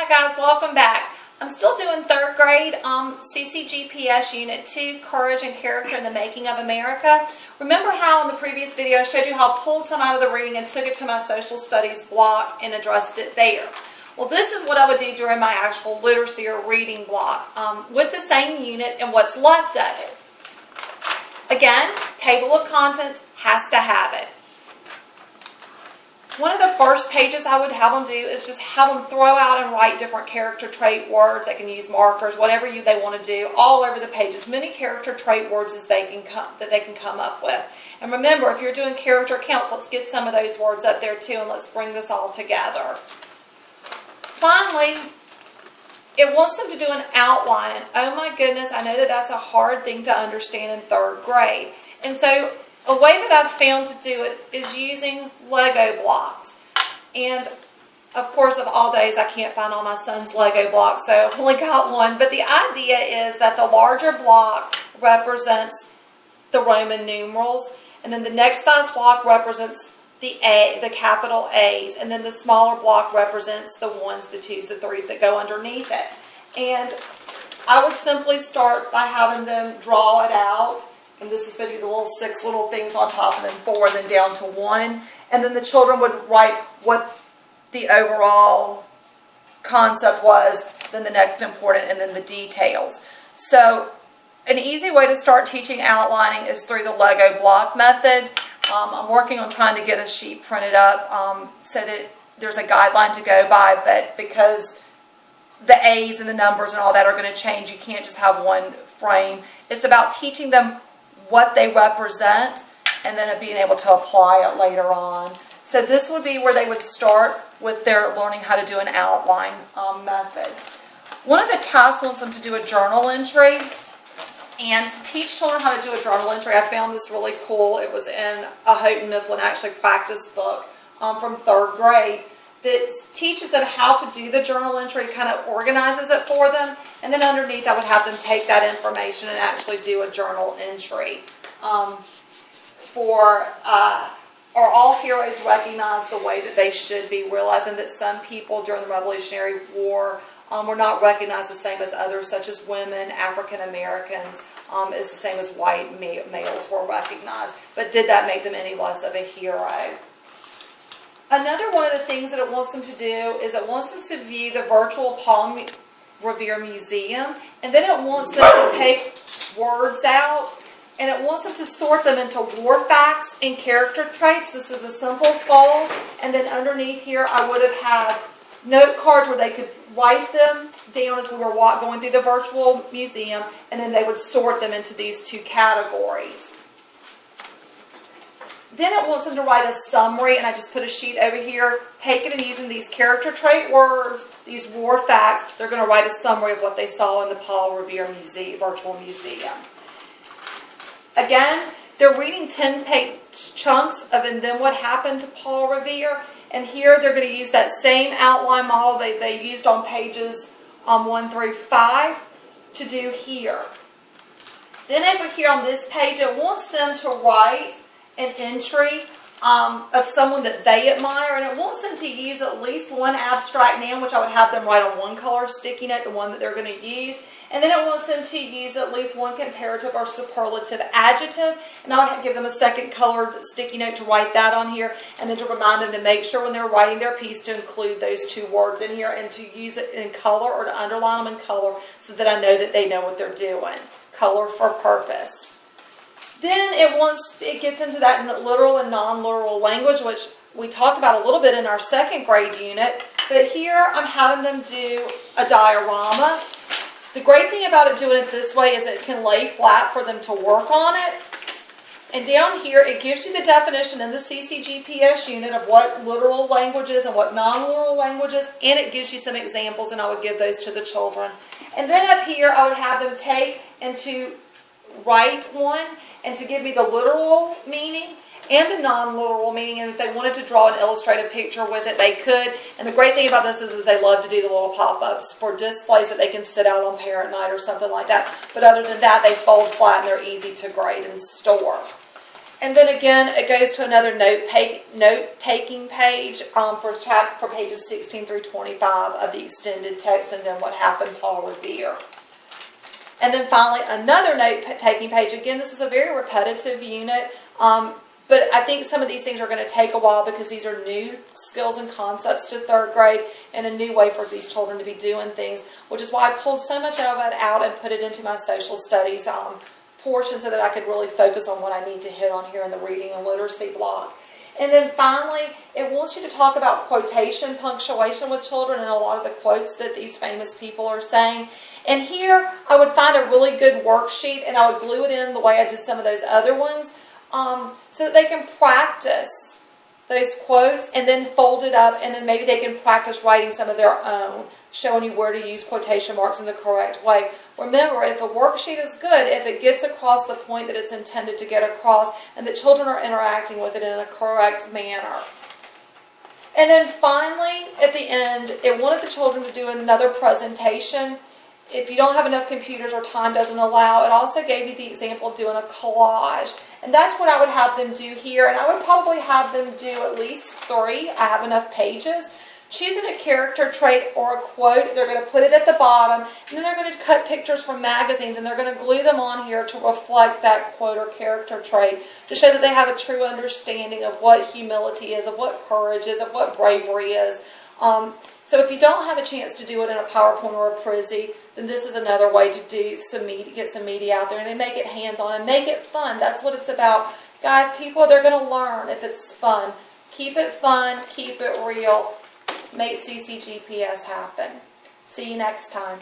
Hi guys, welcome back. I'm still doing third grade CCGPS Unit 2, Courage and Character in the Making of America. Remember how in the previous video I showed you how I pulled some out of the reading and took it to my social studies block and addressed it there. Well, this is what I would do during my actual literacy or reading block with the same unit and what's left of it. Again, table of contents has to have it. One of the first pages I would have them do is just have them throw out and write different character trait words. They can use markers, whatever they want to do, all over the page. As many character trait words as they can come up with. And remember, if you're doing character counts, let's get some of those words up there too, and let's bring this all together. Finally, it wants them to do an outline. And oh my goodness, I know that that's a hard thing to understand in third grade. And so a way that I've found to do it is using Lego blocks. And of course, of all days, I can't find all my son's Lego blocks, so I've only got one. But the idea is that the larger block represents the Roman numerals, and then the next size block represents the capital A's, and then the smaller block represents the ones, the twos, the threes that go underneath it. And I would simply start by having them draw it out. And this is basically the little 6 little things on top, and then 4, and then down to 1. And then the children would write what the overall concept was, then the next important, and then the details. So an easy way to start teaching outlining is through the Lego block method. I'm working on trying to get a sheet printed up so that there's a guideline to go by, but because the A's and the numbers and all that are going to change, you can't just have one frame. It's about teaching them what they represent and then being able to apply it later on. So this would be where they would start with their learning how to do an outline method. One of the tasks wants them to do a journal entry. And to teach children how to do a journal entry, I found this really cool. It was in a Houghton Mifflin actually practice book from third grade that teaches them how to do the journal entry, kind of organizes it for them. And then underneath, I would have them take that information and actually do a journal entry. Are all heroes recognized the way that they should be, realizing that some people during the Revolutionary War were not recognized the same as others, such as women, African Americans, is the same as white males were recognized. But did that make them any less of a hero? Another one of the things that it wants them to do is it wants them to view the virtual Paul Revere Museum, and then it wants them to take words out, and it wants them to sort them into war facts and character traits. This is a simple fold, and then underneath here I would have had note cards where they could write them down as we were going through the virtual museum, and then they would sort them into these 2 categories. Then it wants them to write a summary, and I just put a sheet over here. Take it and using these character trait words, these war facts, they're going to write a summary of what they saw in the Paul Revere virtual museum. Again, they're reading 10-page chunks of And Then What Happened to Paul Revere. And here they're going to use that same outline model they used on pages 1 through 5 to do here. Then over here on this page, it wants them to write an entry of someone that they admire, and it wants them to use at least one abstract noun, which I would have them write on one color sticky note, the one that they're going to use. And then it wants them to use at least one comparative or superlative adjective, and I would give them a second colored sticky note to write that on here, and then to remind them to make sure when they're writing their piece to include those 2 words in here and to use it in color or to underline them in color so that I know that they know what they're doing. Color for purpose. Then it gets into that literal and non-literal language, which we talked about a little bit in our second grade unit. But here I'm having them do a diorama. The great thing about it doing it this way is it can lay flat for them to work on it. And down here it gives you the definition in the CCGPS unit of what literal language is and what non-literal language is, and it gives you some examples, and I would give those to the children. And then up here I would have them take and to write one and to give me the literal meaning and the non-literal meaning, and if they wanted to draw and illustrate a picture with it, they could. And the great thing about this is they love to do the little pop-ups for displays that they can sit out on parent night or something like that. But other than that, they fold flat and they're easy to grade and store. And then again, it goes to another note-taking page for pages 16 through 25 of the extended text, and then what happened, Paul Revere. And then finally, another note-taking page. Again, this is a very repetitive unit, but I think some of these things are going to take a while because these are new skills and concepts to third grade and a new way for these children to be doing things, which is why I pulled so much of it out and put it into my social studies portion so that I could really focus on what I need to hit on here in the reading and literacy block. And then finally, it wants you to talk about quotation, punctuation with children and a lot of the quotes that these famous people are saying. And here, I would find a really good worksheet and I would glue it in the way I did some of those other ones so that they can practice those quotes and then fold it up, and then maybe they can practice writing some of their own, showing you where to use quotation marks in the correct way. Remember, if a worksheet is good, if it gets across the point that it's intended to get across and the children are interacting with it in a correct manner. And then finally, at the end, it wanted the children to do another presentation. If you don't have enough computers or time doesn't allow, it also gave you the example of doing a collage. And that's what I would have them do here. And I would probably have them do at least 3. I have enough pages. Choosing a character trait or a quote, they're going to put it at the bottom, and then they're going to cut pictures from magazines, and they're going to glue them on here to reflect that quote or character trait, to show that they have a true understanding of what humility is, of what courage is, of what bravery is. So if you don't have a chance to do it in a PowerPoint or a Prezi, then this is another way to do get some media out there and make it hands-on and make it fun. That's what it's about. Guys, people, they're going to learn if it's fun. Keep it fun. Keep it real. Make CCGPS happen. See you next time.